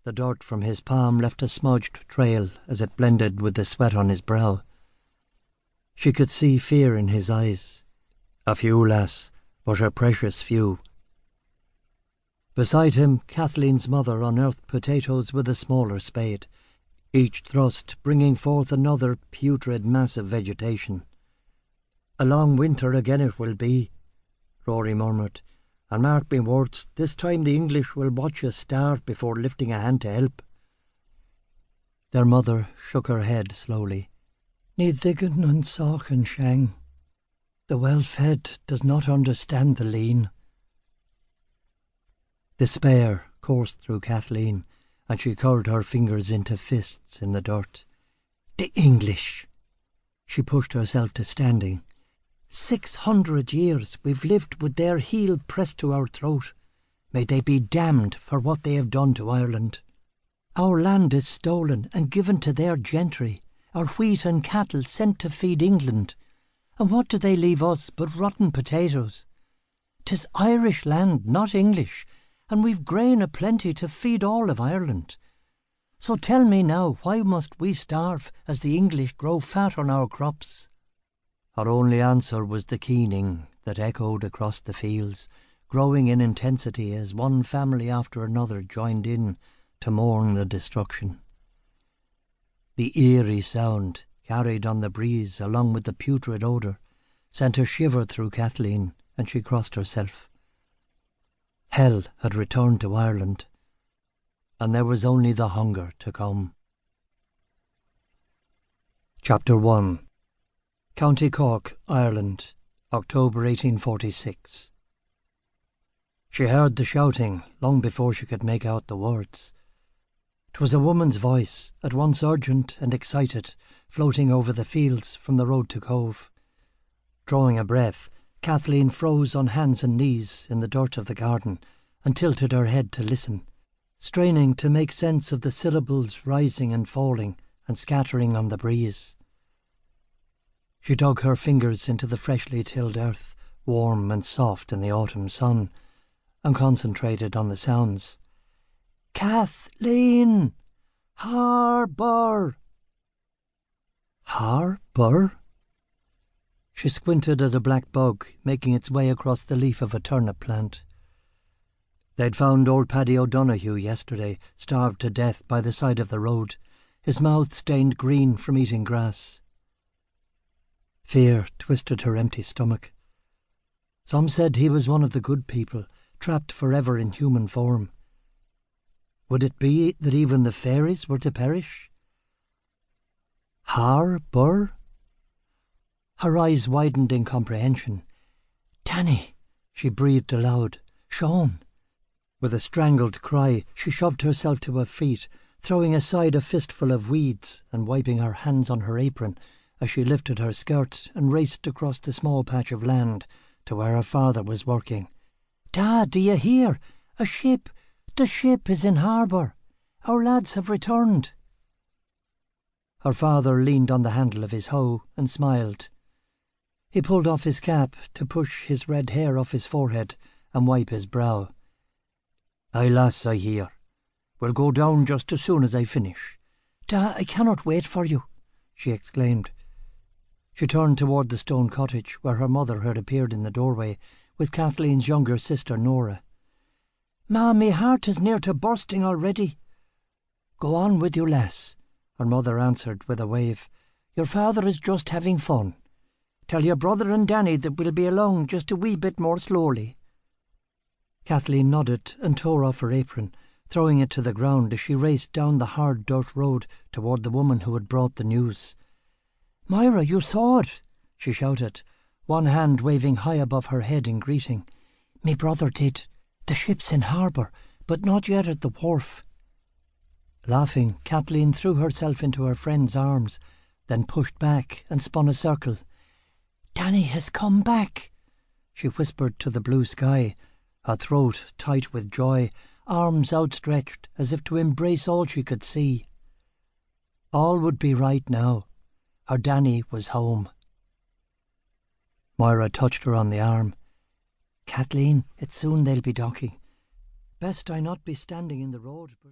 The dirt from his palm left a smudged trail as it blended with the sweat on his brow. She could see fear in his eyes. A few, lass, but a precious few. Beside him, Kathleen's mother unearthed potatoes with a smaller spade, each thrust bringing forth another putrid mass of vegetation. "A long winter again it will be," Rory murmured, "and mark me words, this time the English will watch us starve before lifting a hand to help." Their mother shook her head slowly. "Ní ddigan an soch an shang. The well-fed does not understand the lean." Despair coursed through Kathleen, and she curled her fingers into fists in the dirt. "The English!" She pushed herself to standing. 600 years we've lived with their heel pressed to our throat. May they be damned for what they have done to Ireland. Our land is stolen and given to their gentry, our wheat and cattle sent to feed England. And what do they leave us but rotten potatoes? 'Tis Irish land, not English, and we've grain aplenty to feed all of Ireland. So tell me now, why must we starve as the English grow fat on our crops?" Her only answer was the keening that echoed across the fields, growing in intensity as one family after another joined in to mourn the destruction. The eerie sound, carried on the breeze along with the putrid odour, sent a shiver through Kathleen, and she crossed herself. Hell had returned to Ireland, and there was only the hunger to come. Chapter 1. County Cork, Ireland, October 1846. She heard the shouting long before she could make out the words. 'Twas a woman's voice, at once urgent and excited, floating over the fields from the road to Cove. Drawing a breath, Kathleen froze on hands and knees in the dirt of the garden and tilted her head to listen, straining to make sense of the syllables rising and falling and scattering on the breeze. She dug her fingers into the freshly tilled earth, warm and soft in the autumn sun, and concentrated on the sounds. "Kathleen! Harbour!" Harbour? She squinted at a black bug making its way across the leaf of a turnip plant. They'd found old Paddy O'Donoghue yesterday, starved to death by the side of the road, his mouth stained green from eating grass. Fear twisted her empty stomach. Some said he was one of the good people, trapped forever in human form. Would it be that even the fairies were to perish? Harbour? Her eyes widened in comprehension. "Danny," she breathed aloud. "Sean." With a strangled cry, she shoved herself to her feet, throwing aside a fistful of weeds and wiping her hands on her apron as she lifted her skirt and raced across the small patch of land to where her father was working. "Dad, do you hear? A ship! The ship is in harbour. Our lads have returned." Her father leaned on the handle of his hoe and smiled. He pulled off his cap to push his red hair off his forehead and wipe his brow. "Aye, lass, I hear. We'll go down just as soon as I finish." "Da, I cannot wait for you," she exclaimed. She turned toward the stone cottage where her mother had appeared in the doorway with Kathleen's younger sister Nora. "Ma, me heart is near to bursting already." "Go on with you, lass," her mother answered with a wave. "Your father is just having fun. Tell your brother and Danny that we'll be along just a wee bit more slowly." Kathleen nodded and tore off her apron, throwing it to the ground as she raced down the hard dirt road toward the woman who had brought the news. "Myra, you saw it!" she shouted, one hand waving high above her head in greeting. "Me brother did. The ship's in harbour, but not yet at the wharf." Laughing, Kathleen threw herself into her friend's arms, then pushed back and spun a circle. "Danny has come back," she whispered to the blue sky, her throat tight with joy, arms outstretched as if to embrace all she could see. All would be right now. Her Danny was home. Moira touched her on the arm. "Kathleen, it's soon they'll be docking. Best I not be standing in the road, but..."